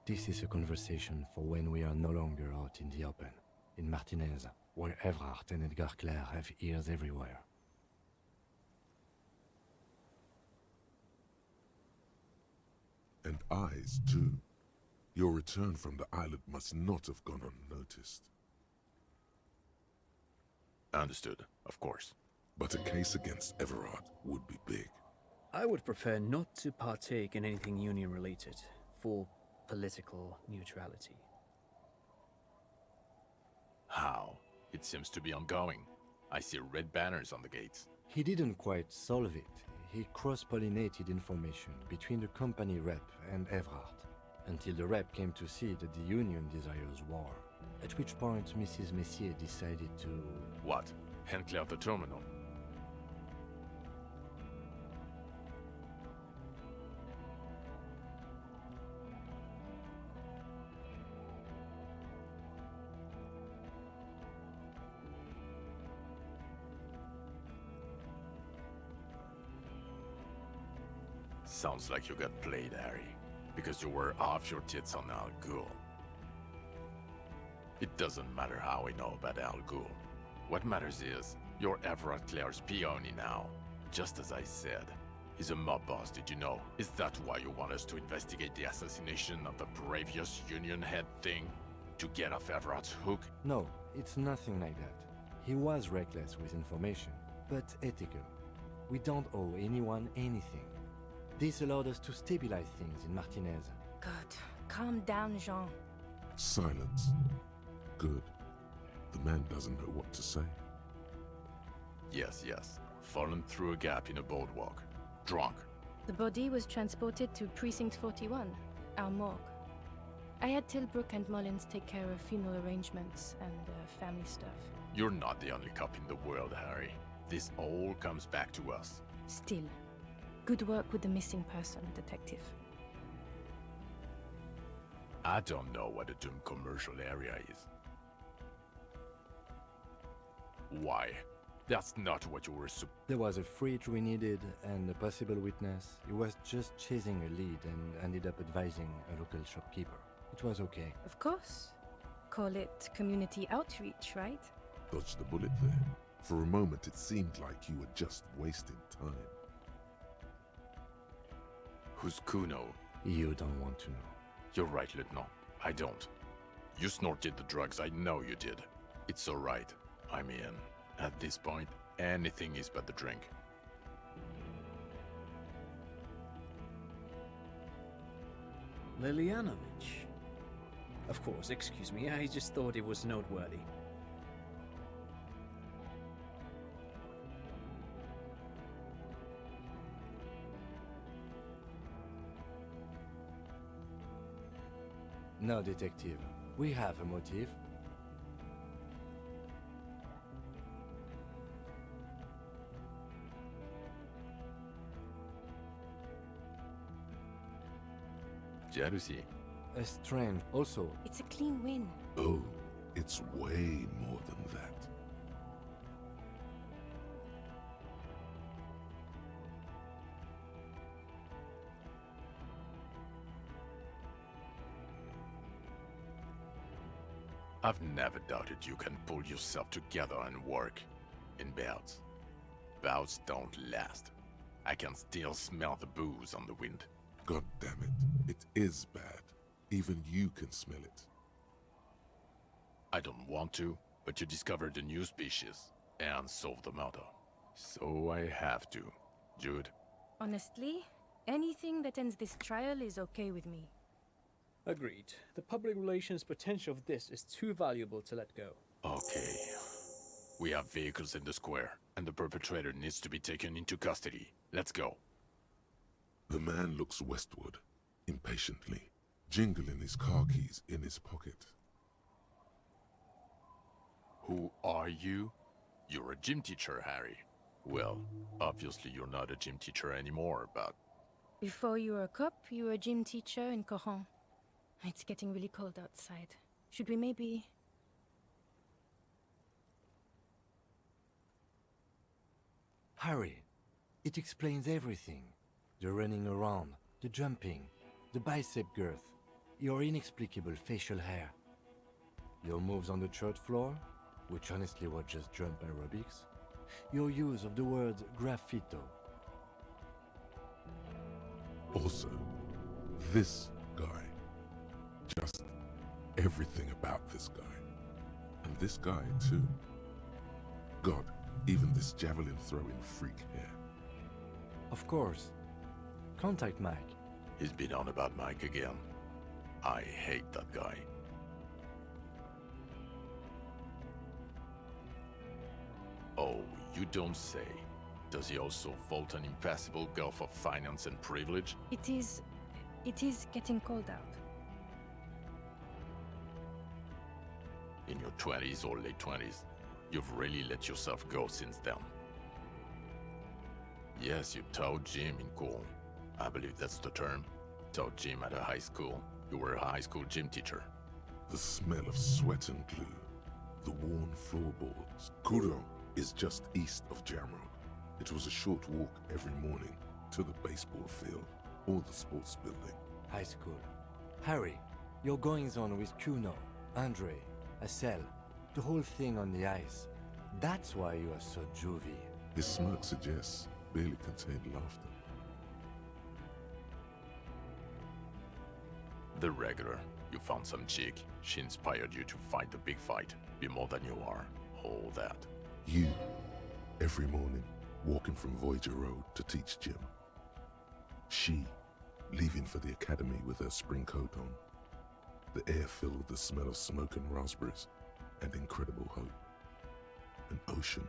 This is a conversation for when we are no longer out in the open. In Martinez, where Evrart and Edgar Clare have ears everywhere. And eyes, too. Your return from the island must not have gone unnoticed. Understood, of course. But a case against Everard would be big. I would prefer not to partake in anything Union-related, for political neutrality. How? It seems to be ongoing. I see red banners on the gates. He didn't quite solve it. He cross-pollinated information between the company rep and Evrart, until the rep came to see that the Union desires war, at which point Mrs. Messier decided to... What? Hand clear the terminal? Sounds like you got played, Harry. Because you were off your tits on Al Ghul. It doesn't matter how we know about Al Ghul. What matters is, you're Everard Clare's peony now. Just as I said. He's a mob boss, did you know? Is that why you want us to investigate the assassination of the previous Union head thing? To get off Everard's hook? No, it's nothing like that. He was reckless with information, but ethical. We don't owe anyone anything. This allowed us to stabilize things in Martinez. God, calm down, Jean. Silence. Good. The man doesn't know what to say. Yes, yes. Fallen through a gap in a boardwalk. Drunk. The body was transported to Precinct 41, our morgue. I had Tilbrook and Mullins take care of funeral arrangements and family stuff. You're not the only cop in the world, Harry. This all comes back to us. Still, good work with the missing person, Detective. I don't know what a doomed commercial area is. Why? That's not what you were There was a fridge we needed and a possible witness. He was just chasing a lead and ended up advising a local shopkeeper. It was okay. Of course. Call it community outreach, right? Dodged the bullet there. For a moment it seemed like you were just wasting time. Who's Kuno? You don't want to know. You're right, Lieutenant. I don't. You snorted the drugs, I know you did. It's alright. I'm in. At this point, anything is but the drink. Lilianovich. Of course, excuse me, I just thought it was noteworthy. No, detective. We have a motive. Jealousy. A strange. Also, It's a clean win. Oh, it's way more than that. I've never doubted you can pull yourself together and work. In bouts. Bouts don't last. I can still smell the booze on the wind. God damn it. It is bad. Even you can smell it. I don't want to, but you discovered a new species and solved the murder. So I have to. Jude. Honestly, anything that ends this trial is okay with me. Agreed. The public relations potential of this is too valuable to let go. Okay. We have vehicles in the square, and the perpetrator needs to be taken into custody. Let's go. The man looks westward, impatiently, jingling his car keys in his pocket. Who are you? You're a gym teacher, Harry. Well, obviously you're not a gym teacher anymore, but... Before you were a cop, you were a gym teacher in Coron. It's getting really cold outside. Should we maybe... Harry, it explains everything. The running around, the jumping, the bicep girth. Your inexplicable facial hair. Your moves on the church floor, which honestly were just jump aerobics. Your use of the word graffito. Also, this guy. Just everything about this guy. And this guy, too. God, even this javelin throwing freak here. Of course. Contact Mike. He's been on about Mike again. I hate that guy. Oh, you don't say. Does he also fault an impassable gulf of finance and privilege? It is getting cold out. In your 20s or late 20s, you've really let yourself go since then. Yes, you taught gym in school. I believe that's the term. Taught gym at a high school. You were a high school gym teacher. The smell of sweat and glue. The worn floorboards. Kuro is just east of Jamrock. It was a short walk every morning to the baseball field or the sports building. High school. Harry, your goings-on with Kuno, Andre, Assel, the whole thing on the ice. That's why you are so juvie. His smirk suggests barely contained laughter. The regular. You found some chick. She inspired you to fight the big fight. Be more than you are. All that. You, every morning, walking from Voyager Road to teach gym. She, leaving for the academy with her spring coat on. The air filled with the smell of smoke and raspberries and incredible hope. An ocean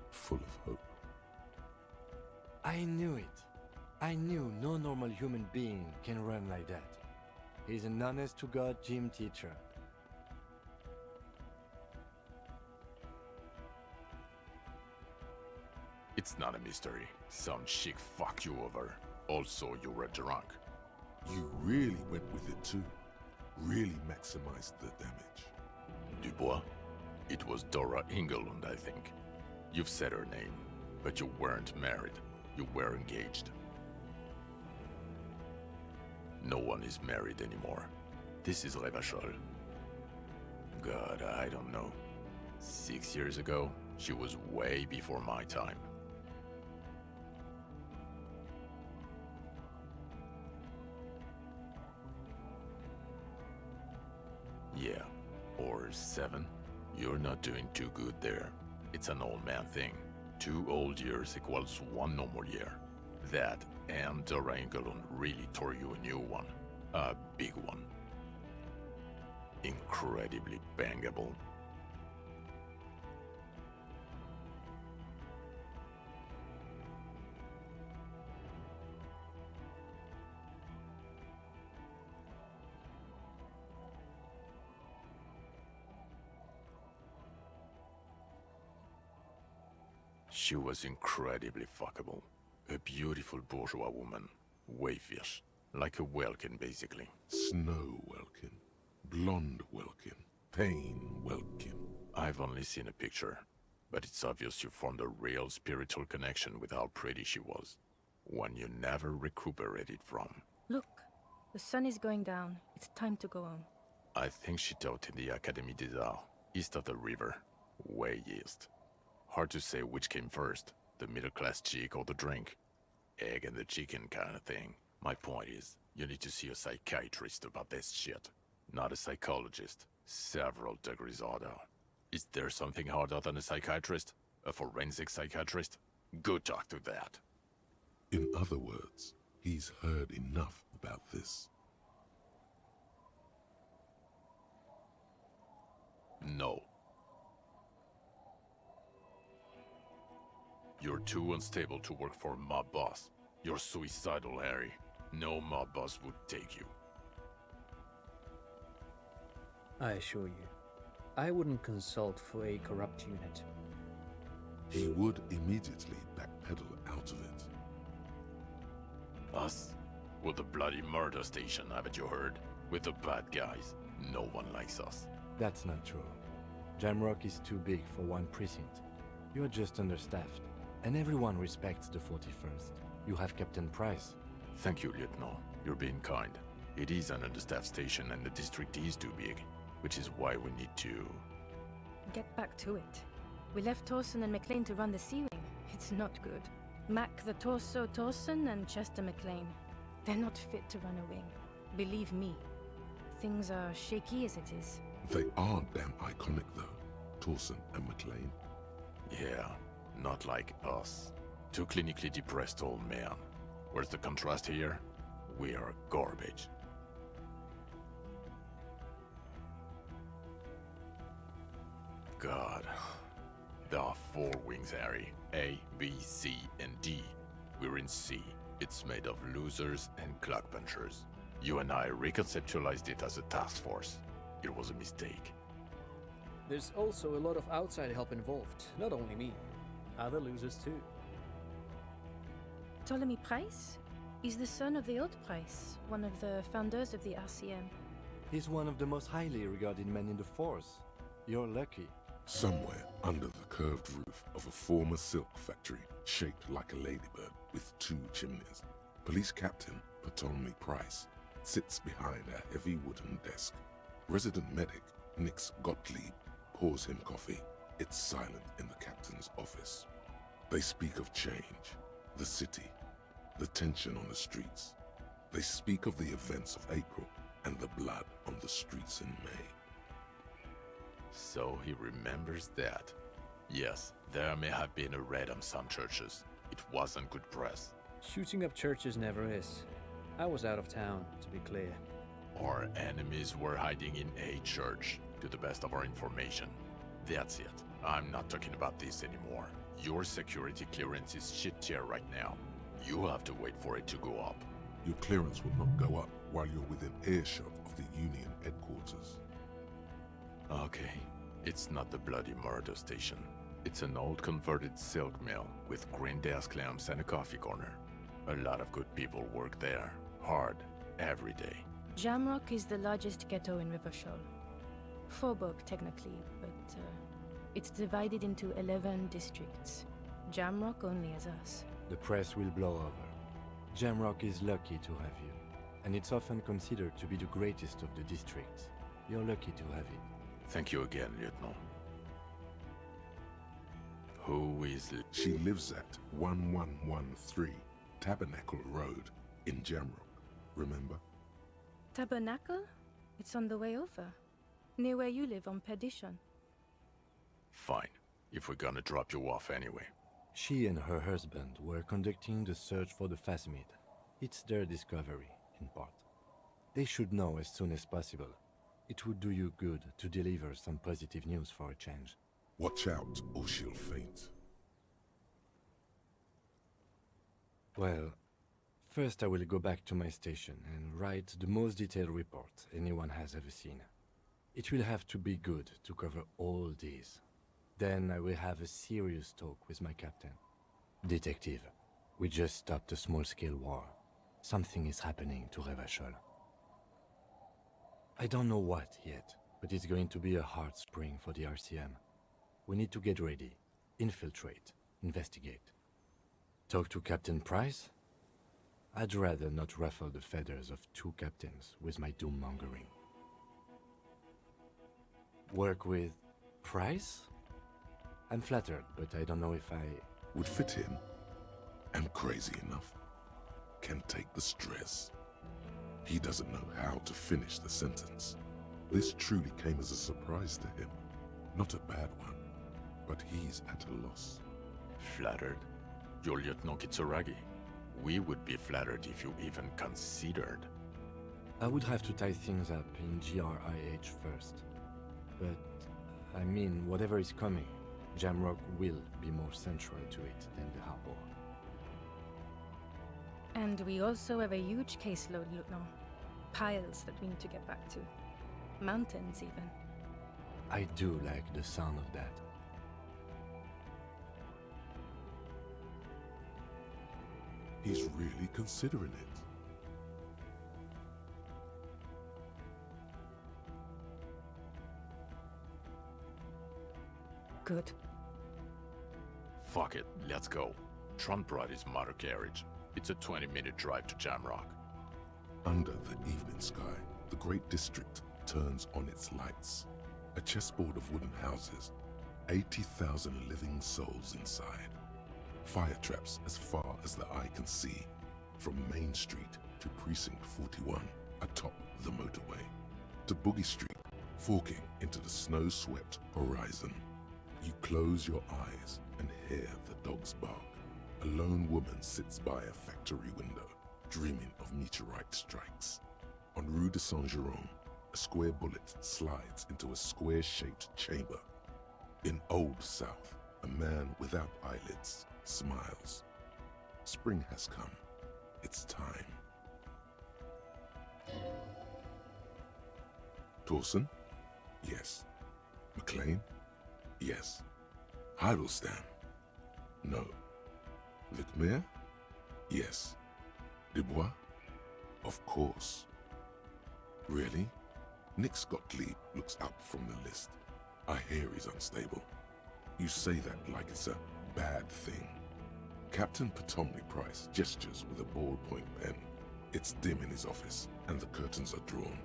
full of hope. I knew it. I knew no normal human being can run like that. He's an honest-to-God gym teacher. It's not a mystery. Some chick fucked you over. Also, you were drunk. You really went with it too. Really maximized the damage. Dubois? It was Dora Engelund, I think. You've said her name, but you weren't married. You were engaged. No one is married anymore. This is Revachol. God, I don't know. 6 years ago, she was way before my time. Yeah, or 7. You're not doing too good there. It's an old man thing. 2 old years equals 1 normal year. That and Dora Engelund really tore you a new one. A big one. Incredibly bangable. She was incredibly fuckable. A beautiful bourgeois woman. Wayfish. Like a Welkin, basically. Snow Welkin. Blonde Welkin. Pain Welkin. I've only seen a picture, but it's obvious you formed a real spiritual connection with how pretty she was. One you never recuperated from. Look, the sun is going down. It's time to go home. I think she taught in the Académie des Arts, east of the river. Way east. Hard to say which came first, the middle-class chick or the drink. Egg and the chicken kind of thing. My point is, you need to see a psychiatrist about this shit. Not a psychologist. Several degrees harder. Is there something harder than a psychiatrist? A forensic psychiatrist? Go talk to that. In other words, he's heard enough about this. No. You're too unstable to work for a mob boss. You're suicidal, Harry. No mob boss would take you. I assure you, I wouldn't consult for a corrupt unit. He would immediately backpedal out of it. Us? We're the bloody murder station, haven't you heard? We're the bad guys. No one likes us. That's not true. Jamrock is too big for one precinct. You're just understaffed, and everyone respects the 41st. You have Captain Price. Thank you, Lieutenant. You're being kind. It is an understaffed station and the district is too big, which is why we need to... Get back to it. We left Torsen and McLean to run the sea wing. It's not good. Mac the Torso Torsen and Chester McLean. They're not fit to run a wing. Believe me. Things are shaky as it is. They are damn iconic though, Torsen and McLean. Yeah, not like us. Two clinically depressed old men. Where's the contrast here? We are garbage. God. There are 4 wings, Harry. A, B, C, and D. We're in C. It's made of losers and clock punchers. You and I reconceptualized it as a task force. It was a mistake. There's also a lot of outside help involved, not only me. Other losers too. Ptolemy Price? He's the son of the old Price, one of the founders of the RCM. He's one of the most highly regarded men in the force. You're lucky. Somewhere under the curved roof of a former silk factory, shaped like a ladybird with 2 chimneys, Police Captain Ptolemy Price sits behind a heavy wooden desk. Resident medic Nix Gottlieb pours him coffee. It's silent in the captain's office. They speak of change, the city, the tension on the streets. They speak of the events of April and the blood on the streets in May. So he remembers that. Yes, there may have been a raid on some churches. It wasn't good press. Shooting up churches never is. I was out of town, to be clear. Our enemies were hiding in a church, to the best of our information. That's it. I'm not talking about this anymore. Your security clearance is shit tier right now. You have to wait for it to go up. Your clearance will not go up while you're within earshot of the Union headquarters. Okay, it's not the bloody murder station. It's an old converted silk mill with green desk lamps and a coffee corner. A lot of good people work there, hard, every day. Jamrock is the largest ghetto in Rivershoal. Faubourg, technically, but it's divided into 11 districts. Jamrock only has us. The press will blow over. Jamrock is lucky to have you, and it's often considered to be the greatest of the districts. You're lucky to have it. Thank you again, Lieutenant. Who is... She lives at 1113 Tabernacle Road in Jamrock, remember? Tabernacle? It's on the way over. Near where you live on Perdition. Fine, if we're gonna drop you off anyway. She and her husband were conducting the search for the Phasmid. It's their discovery, in part. They should know as soon as possible. It would do you good to deliver some positive news for a change. Watch out, or she'll faint. Well, first I will go back to my station and write the most detailed report anyone has ever seen. It will have to be good to cover all these. Then I will have a serious talk with my captain. Detective, we just stopped a small-scale war. Something is happening to Revachol. I don't know what yet, but it's going to be a hard spring for the RCM. We need to get ready, infiltrate, investigate. Talk to Captain Price? I'd rather not ruffle the feathers of 2 captains with my doom-mongering. Work with Price? I'm flattered, but I don't know if I... Would fit him. Am crazy enough. Can take the stress. He doesn't know how to finish the sentence. This truly came as a surprise to him. Not a bad one, but he's at a loss. Flattered? You're Lieutenant Kitsuragi. We would be flattered if you even considered. I would have to tie things up in GRIH first. But, I mean, whatever is coming, Jamrock will be more central to it than the harbor. And we also have a huge caseload, Lieutenant. Piles that we need to get back to. Mountains, even. I do like the sound of that. He's really considering it. Good. Fuck it, let's go. Tron brought his motor carriage. It's a 20-minute drive to Jamrock. Under the evening sky, the great district turns on its lights. A chessboard of wooden houses, 80,000 living souls inside. Fire traps as far as the eye can see, from Main Street to Precinct 41 atop the motorway, to Boogie Street, forking into the snow-swept horizon. You close your eyes and hear the dogs bark. A lone woman sits by a factory window, dreaming of meteorite strikes. On Rue de Saint-Jérôme, a square bullet slides into a square-shaped chamber. In Old South, a man without eyelids smiles. Spring has come. It's time. Torsen? Yes. McLean? Yes. Heidelstein? No. Vicmere? Yes. Dubois? Of course. Really? Nick Gottlieb looks up from the list. I hear he's unstable. You say that like it's a bad thing. Captain Potomley Price gestures with a ballpoint pen. It's dim in his office, and the curtains are drawn.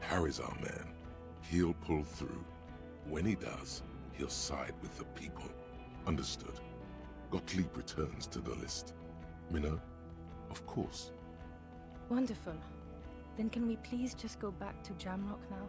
Harry's our man. He'll pull through. When he does, he'll side with the people. Understood. Gottlieb returns to the list. Minnow? Of course. Wonderful. Then can we please just go back to Jamrock now?